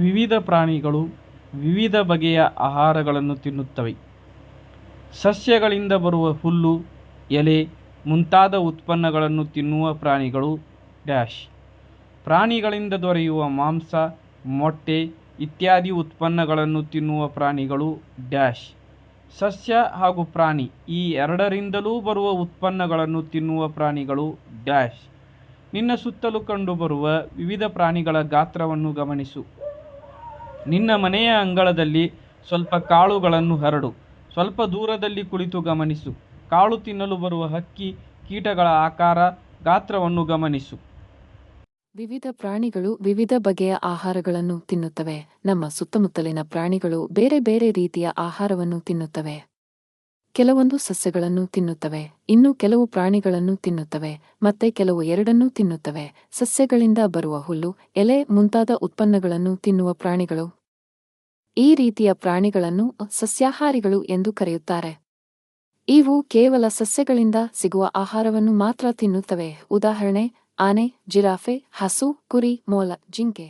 ವಿವಿಧ ಪ್ರಾಣಿಗಳು ವಿವಿಧ ಬಗೆಯ ಆಹಾರಗಳನ್ನು ತಿನ್ನುತ್ತವೆ. ಸಸ್ಯಗಳಿಂದ ಬರುವ ಹುಲ್ಲು, ಎಲೆ ಮುಂತಾದ ಉತ್ಪನ್ನಗಳನ್ನು ತಿನ್ನುವ ಪ್ರಾಣಿಗಳು ಡ್ಯಾಶ್. ಪ್ರಾಣಿಗಳಿಂದ ದೊರೆಯುವ ಮಾಂಸ, ಮೊಟ್ಟೆ ಇತ್ಯಾದಿ ಉತ್ಪನ್ನಗಳನ್ನು ತಿನ್ನುವ ಪ್ರಾಣಿಗಳು ಡ್ಯಾಶ್. ಸಸ್ಯ ಹಾಗೂ ಪ್ರಾಣಿ ಈ ಎರಡರಿಂದಲೂ ಬರುವ ಉತ್ಪನ್ನಗಳನ್ನು ತಿನ್ನುವ ಪ್ರಾಣಿಗಳು ಡ್ಯಾಶ್. ನಿನ್ನ ಸುತ್ತಲೂ ಕಂಡುಬರುವ ವಿವಿಧ ಪ್ರಾಣಿಗಳ ಗಾತ್ರವನ್ನು ಗಮನಿಸು. ನಿನ್ನ ಮನೆಯ ಅಂಗಳದಲ್ಲಿ ಸ್ವಲ್ಪ ಕಾಳುಗಳನ್ನು ಹರಡು. ಸ್ವಲ್ಪ ದೂರದಲ್ಲಿ ಕುಳಿತು ಗಮನಿಸು. ಕಾಳು ತಿನ್ನಲು ಬರುವ ಹಕ್ಕಿ, ಕೀಟಗಳ ಆಕಾರ, ಗಾತ್ರವನ್ನು ಗಮನಿಸು. ವಿವಿಧ ಪ್ರಾಣಿಗಳು ವಿವಿಧ ಬಗೆಯ ಆಹಾರಗಳನ್ನು ತಿನ್ನುತ್ತವೆ. ನಮ್ಮ ಸುತ್ತಮುತ್ತಲಿನ ಪ್ರಾಣಿಗಳು ಬೇರೆ ಬೇರೆ ರೀತಿಯ ಆಹಾರವನ್ನು ತಿನ್ನುತ್ತವೆ. ಕೆಲವೊಂದು ಸಸ್ಯಗಳನ್ನು ತಿನ್ನುತ್ತವೆ, ಇನ್ನು ಕೆಲವು ಪ್ರಾಣಿಗಳನ್ನು ತಿನ್ನುತ್ತವೆ, ಮತ್ತೆ ಕೆಲವು ಎರಡನ್ನೂ ತಿನ್ನುತ್ತವೆ. ಸಸ್ಯಗಳಿಂದ ಬರುವ ಹುಲ್ಲು, ಎಲೆ ಮುಂತಾದ ಉತ್ಪನ್ನಗಳನ್ನು ತಿನ್ನುವ ಪ್ರಾಣಿಗಳು. ಈ ರೀತಿಯ ಪ್ರಾಣಿಗಳನ್ನು ಸಸ್ಯಾಹಾರಿಗಳು ಎಂದು ಕರೆಯುತ್ತಾರೆ. ಇವು ಕೇವಲ ಸಸ್ಯಗಳಿಂದ ಸಿಗುವ ಆಹಾರವನ್ನು ಮಾತ್ರ ತಿನ್ನುತ್ತವೆ. ಉದಾಹರಣೆ: ಆನೆ, ಜಿರಾಫೆ, ಹಸು, ಕುರಿ, ಮೊಲ, ಜಿಂಕೆ.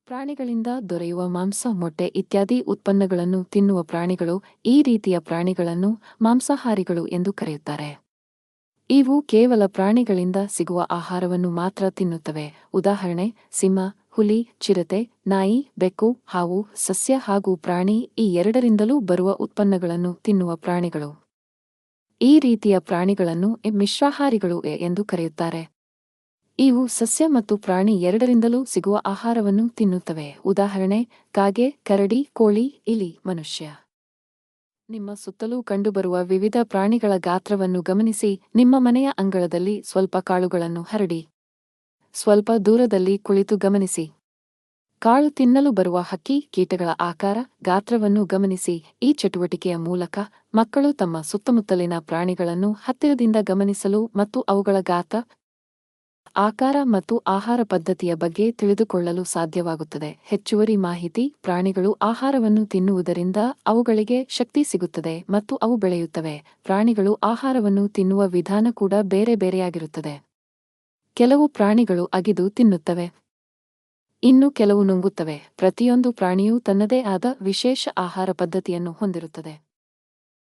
ಪ್ರಾಣಿಗಳಿಂದ ದೊರೆಯುವ ಮಾಂಸ, ಮೊಟ್ಟೆ ಇತ್ಯಾದಿ ಉತ್ಪನ್ನಗಳನ್ನು ತಿನ್ನುವ ಪ್ರಾಣಿಗಳು. ಈ ರೀತಿಯ ಪ್ರಾಣಿಗಳನ್ನು ಮಾಂಸಾಹಾರಿಗಳು ಎಂದು ಕರೆಯುತ್ತಾರೆ. ಇವು ಕೇವಲ ಪ್ರಾಣಿಗಳಿಂದ ಸಿಗುವ ಆಹಾರವನ್ನು ಮಾತ್ರ ತಿನ್ನುತ್ತವೆ. ಉದಾಹರಣೆ: ಸಿಂಹ, ಹುಲಿ, ಚಿರತೆ, ನಾಯಿ, ಬೆಕ್ಕು, ಹಾವು. ಸಸ್ಯ ಹಾಗೂ ಪ್ರಾಣಿ ಈ ಎರಡರಿಂದಲೂ ಬರುವ ಉತ್ಪನ್ನಗಳನ್ನು ತಿನ್ನುವ ಪ್ರಾಣಿಗಳು. ಈ ರೀತಿಯ ಪ್ರಾಣಿಗಳನ್ನು ಮಿಶ್ರಾಹಾರಿಗಳು ಎಂದು ಕರೆಯುತ್ತಾರೆ. ಇವು ಸಸ್ಯ ಮತ್ತು ಪ್ರಾಣಿ ಎರಡರಿಂದಲೂ ಸಿಗುವ ಆಹಾರವನ್ನು ತಿನ್ನುತ್ತವೆ. ಉದಾಹರಣೆ: ಕಾಗೆ, ಕರಡಿ, ಕೋಳಿ, ಇಲಿ, ಮನುಷ್ಯ. ನಿಮ್ಮ ಸುತ್ತಲೂ ಕಂಡುಬರುವ ವಿವಿಧ ಪ್ರಾಣಿಗಳ ಗಾತ್ರವನ್ನು ಗಮನಿಸಿ. ನಿಮ್ಮ ಮನೆಯ ಅಂಗಳದಲ್ಲಿ ಸ್ವಲ್ಪ ಕಾಳುಗಳನ್ನು ಹರಡಿ. ಸ್ವಲ್ಪ ದೂರದಲ್ಲಿ ಕುಳಿತು ಗಮನಿಸಿ. ಕಾಳು ತಿನ್ನಲು ಬರುವ ಹಕ್ಕಿ, ಕೀಟಗಳ ಆಕಾರ, ಗಾತ್ರವನ್ನು ಗಮನಿಸಿ. ಈ ಚಟುವಟಿಕೆಯ ಮೂಲಕ ಮಕ್ಕಳು ತಮ್ಮ ಸುತ್ತಮುತ್ತಲಿನ ಪ್ರಾಣಿಗಳನ್ನು ಹತ್ತಿರದಿಂದ ಗಮನಿಸಲು ಮತ್ತು ಅವುಗಳ ಗಾತ್ರ, ಆಕಾರ ಮತ್ತು ಆಹಾರ ಪದ್ಧತಿಯ ಬಗ್ಗೆ ತಿಳಿದುಕೊಳ್ಳಲು ಸಾಧ್ಯವಾಗುತ್ತದೆ. ಹೆಚ್ಚುವರಿ ಮಾಹಿತಿ: ಪ್ರಾಣಿಗಳು ಆಹಾರವನ್ನು ತಿನ್ನುವುದರಿಂದ ಅವುಗಳಿಗೆ ಶಕ್ತಿ ಸಿಗುತ್ತದೆ ಮತ್ತು ಅವು ಬೆಳೆಯುತ್ತವೆ. ಪ್ರಾಣಿಗಳು ಆಹಾರವನ್ನು ತಿನ್ನುವ ವಿಧಾನ ಕೂಡ ಬೇರೆ ಬೇರೆಯಾಗಿರುತ್ತದೆ. ಕೆಲವು ಪ್ರಾಣಿಗಳು ಅಗಿದು ತಿನ್ನುತ್ತವೆ, ಇನ್ನು ಕೆಲವು ನುಂಗುತ್ತವೆ. ಪ್ರತಿಯೊಂದು ಪ್ರಾಣಿಯೂ ತನ್ನದೇ ಆದ ವಿಶೇಷ ಆಹಾರ ಪದ್ಧತಿಯನ್ನು ಹೊಂದಿರುತ್ತದೆ.